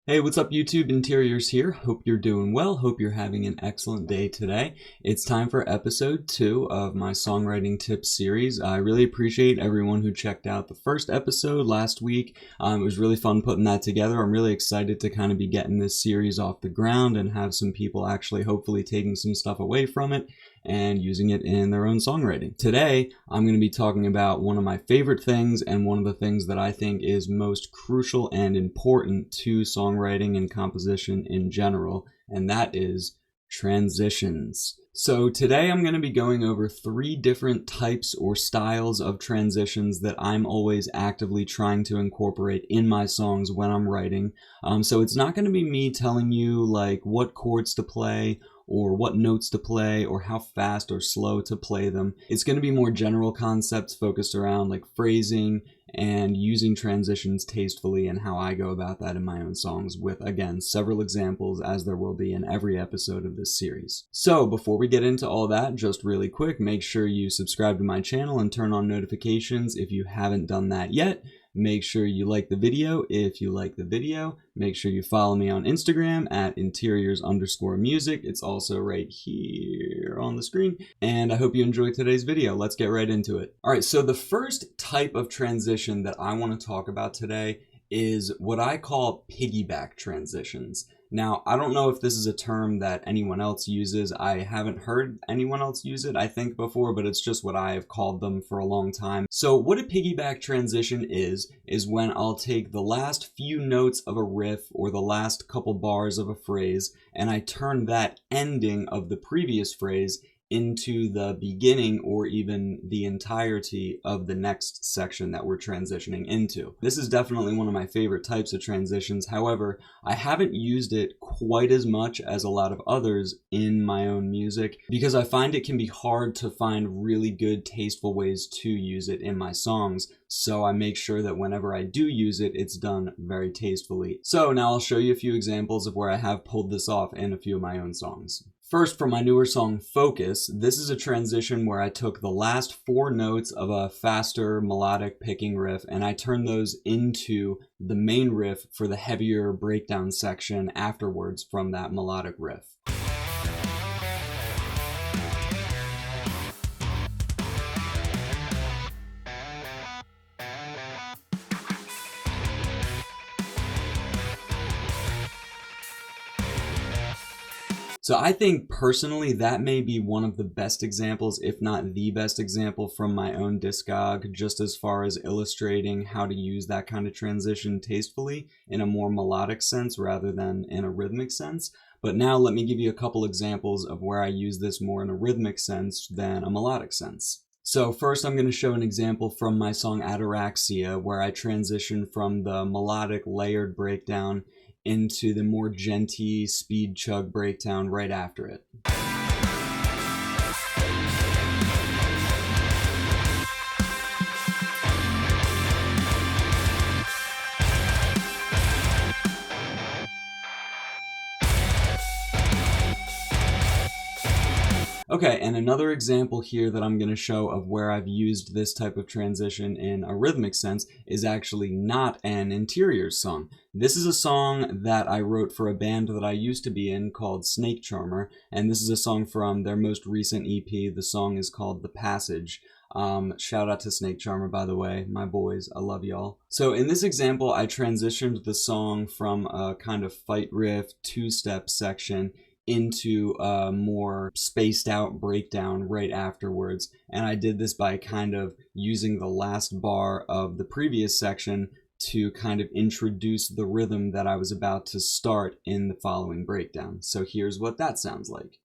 Hey, what's up YouTube? Interiors here. Hope you're doing well. Hope you're having an excellent day today. It's time for episode 2 of my songwriting tips series. I really appreciate everyone who checked out the first episode last week. It was really fun putting that together. I'm really excited to kind of be getting this series off the ground and have some people actually hopefully taking some stuff away from it and using it in their own songwriting. Today, I'm going to be talking about one of my favorite things and one of the things that I think is most crucial and important to songwriting and composition in general, and that is transitions. So today I'm going to be going over 3 different types or styles of transitions that I'm always actively trying to incorporate in my songs when I'm writing. So it's not going to be me telling you like what chords to play or what notes to play or how fast or slow to play them. It's going to be more general concepts focused around like phrasing and using transitions tastefully and how I go about that in my own songs with, again, several examples as there will be in every episode of this series. So before we get into all that, just really quick, make sure you subscribe to my channel and turn on notifications if you haven't done that yet. Make sure you like the video if you like the video. Make sure you follow me on Instagram at interiors_music. It's also right here on the screen. And I hope you enjoyed today's video. Let's get right into it. All right, so the first type of transition that I want to talk about today is what I call piggyback transitions. Now, I don't know if this is a term that anyone else uses. I haven't heard anyone else use it, I think, before, but it's just what I have called them for a long time. So what a piggyback transition is when I'll take the last few notes of a riff or the last couple bars of a phrase, and I turn that ending of the previous phrase into the beginning or even the entirety of the next section that we're transitioning into. This is definitely one of my favorite types of transitions. However, I haven't used it quite as much as a lot of others in my own music because I find it can be hard to find really good, tasteful ways to use it in my songs. So I make sure that whenever I do use it, it's done very tastefully. So now I'll show you a few examples of where I have pulled this off in a few of my own songs. First, for my newer song, Focus, this is a transition where I took the last 4 notes of a faster melodic picking riff and I turned those into the main riff for the heavier breakdown section afterwards from that melodic riff. So I think personally that may be one of the best examples, if not the best example from my own discog, just as far as illustrating how to use that kind of transition tastefully in a more melodic sense rather than in a rhythmic sense. But now let me give you a couple examples of where I use this more in a rhythmic sense than a melodic sense. So first I'm going to show an example from my song Ataraxia where I transition from the melodic layered breakdown into the more genty speed chug breakdown right after it. Okay, and another example here that I'm going to show of where I've used this type of transition in a rhythmic sense is actually not an Interiors song. This is a song that I wrote for a band that I used to be in called Snake Charmer, and this is a song from their most recent EP. The song is called The Passage. Shout out to Snake Charmer, by the way, my boys, I love y'all. So in this example, I transitioned the song from a kind of fight riff 2-step section into a more spaced out breakdown right afterwards. And I did this by kind of using the last bar of the previous section to kind of introduce the rhythm that I was about to start in the following breakdown. So here's what that sounds like.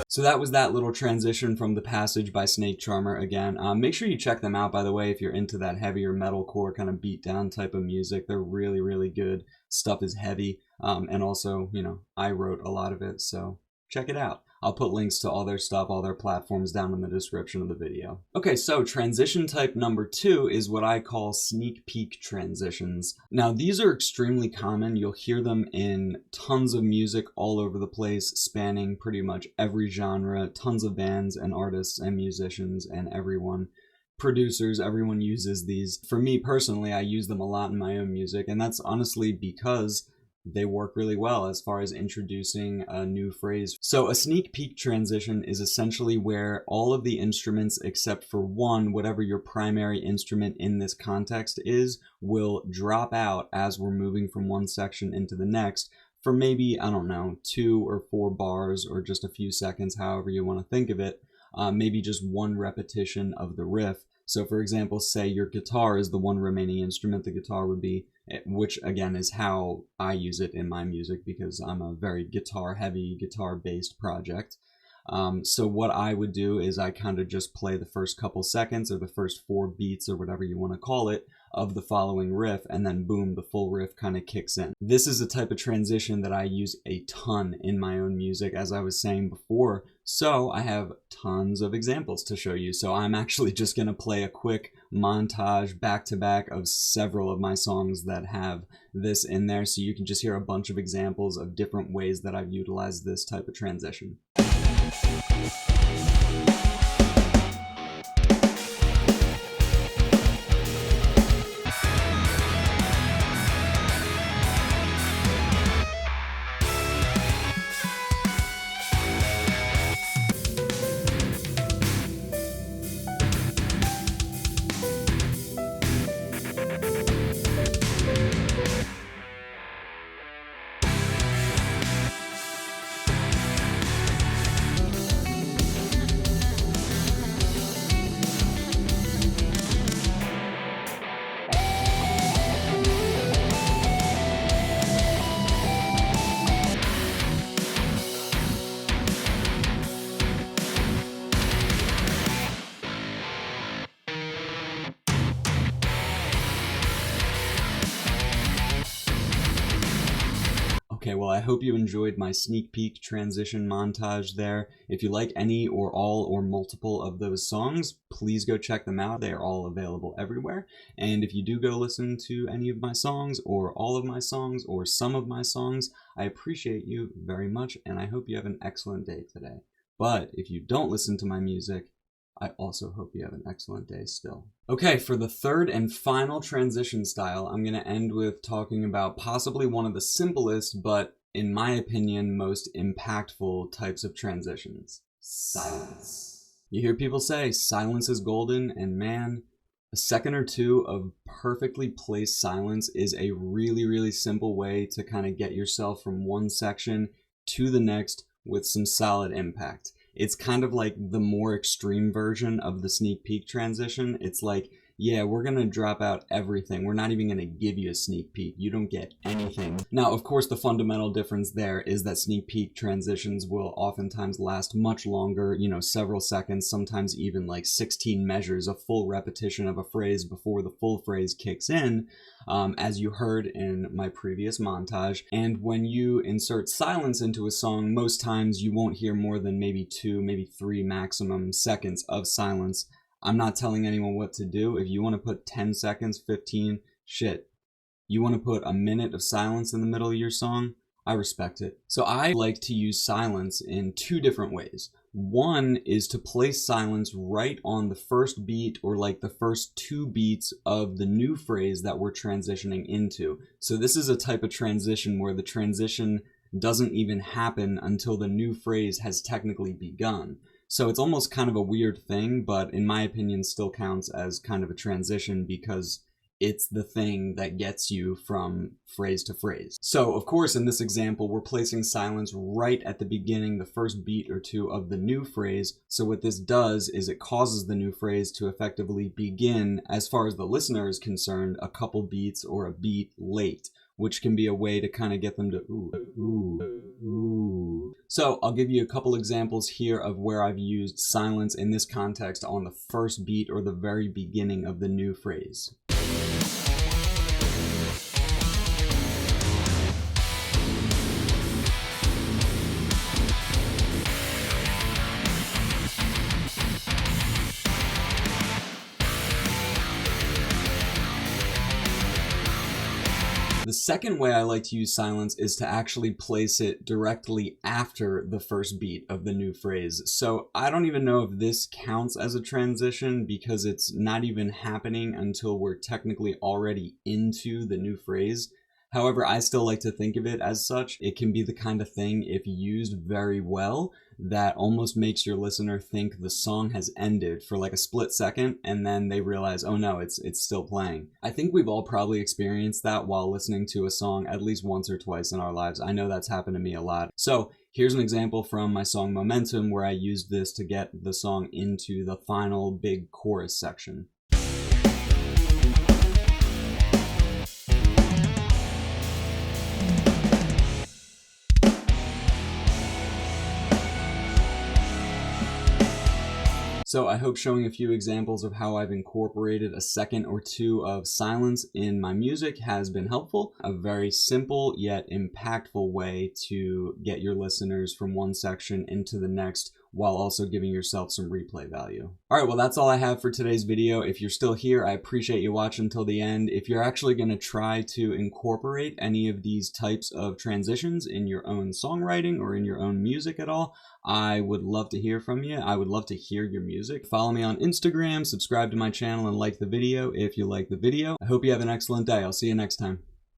So that was that little transition from The Passage by Snake Charmer again. Make sure you check them out, by the way, if you're into that heavier metalcore kind of beat down type of music. They're really, really good. Stuff is heavy. And also, you know, I wrote a lot of it, so check it out. I'll put links to all their stuff, all their platforms down in the description of the video. Okay, so transition type number 2 is what I call sneak peek transitions. Now, these are extremely common. You'll hear them in tons of music all over the place, spanning pretty much every genre, tons of bands and artists and musicians and everyone. Producers, everyone uses these. For me personally, I use them a lot in my own music, and that's honestly because they work really well as far as introducing a new phrase. So a sneak peek transition is essentially where all of the instruments except for one, whatever your primary instrument in this context is, will drop out as we're moving from one section into the next for maybe, I don't know, 2 or 4 bars or just a few seconds, however you want to think of it. Maybe just one repetition of the riff. So for example, say your guitar is the one remaining instrument, the guitar would be, which again is how I use it in my music because I'm a very guitar-heavy, guitar-based project. So what I would do is I kind of just play the first couple seconds or the first 4 beats or whatever you want to call it of the following riff, and then boom, the full riff kind of kicks in. This is a type of transition that I use a ton in my own music, as I was saying before, so I have tons of examples to show you. So I'm actually just going to play a quick montage back-to-back of several of my songs that have this in there, so you can just hear a bunch of examples of different ways that I've utilized this type of transition. Okay, well, I hope you enjoyed my sneak peek transition montage there. If you like any or all or multiple of those songs, please go check them out. They are all available everywhere. And if you do go listen to any of my songs or all of my songs or some of my songs, I appreciate you very much, and I hope you have an excellent day today. But if you don't listen to my music, I also hope you have an excellent day still. Okay, for the third and final transition style, I'm going to end with talking about possibly one of the simplest, but in my opinion, most impactful types of transitions. Silence. You hear people say silence is golden, and man, a second or two of perfectly placed silence is a really, really simple way to kind of get yourself from one section to the next with some solid impact. It's kind of like the more extreme version of the sneak peek transition. It's like, yeah, we're going to drop out everything. We're not even going to give you a sneak peek. You don't get anything. Now, of course, the fundamental difference there is that sneak peek transitions will oftentimes last much longer, you know, several seconds, sometimes even like 16 measures, a full repetition of a phrase before the full phrase kicks in, as you heard in my previous montage. And when you insert silence into a song, most times you won't hear more than maybe 2, maybe 3 maximum seconds of silence. I'm not telling anyone what to do. If you want to put 10 seconds, 15, shit. You want to put a minute of silence in the middle of your song? I respect it. So I like to use silence in 2 different ways. One is to place silence right on the first beat or like the first 2 beats of the new phrase that we're transitioning into. So this is a type of transition where the transition doesn't even happen until the new phrase has technically begun. So it's almost kind of a weird thing, but in my opinion still counts as kind of a transition because it's the thing that gets you from phrase to phrase. So of course in this example we're placing silence right at the beginning, the first beat or 2 of the new phrase. So what this does is it causes the new phrase to effectively begin, as far as the listener is concerned, a couple beats or a beat late, which can be a way to kind of get them to ooh. So I'll give you a couple examples here of where I've used silence in this context on the first beat or the very beginning of the new phrase. The second way I like to use silence is to actually place it directly after the first beat of the new phrase. So I don't even know if this counts as a transition because it's not even happening until we're technically already into the new phrase. However, I still like to think of it as such. It can be the kind of thing, if used very well, that almost makes your listener think the song has ended for like a split second, and then they realize, oh no, it's still playing. I think we've all probably experienced that while listening to a song at least once or twice in our lives. I know that's happened to me a lot. So here's an example from my song Momentum, where I used this to get the song into the final big chorus section. So I hope showing a few examples of how I've incorporated a second or two of silence in my music has been helpful. A very simple yet impactful way to get your listeners from one section into the next while also giving yourself some replay value. All right, well, that's all I have for today's video. If you're still here, I appreciate you watching until the end. If you're actually going to try to incorporate any of these types of transitions in your own songwriting or in your own music at all, I would love to hear from you. I would love to hear your music. Follow me on Instagram, subscribe to my channel, and like the video if you like the video. I hope you have an excellent day. I'll see you next time.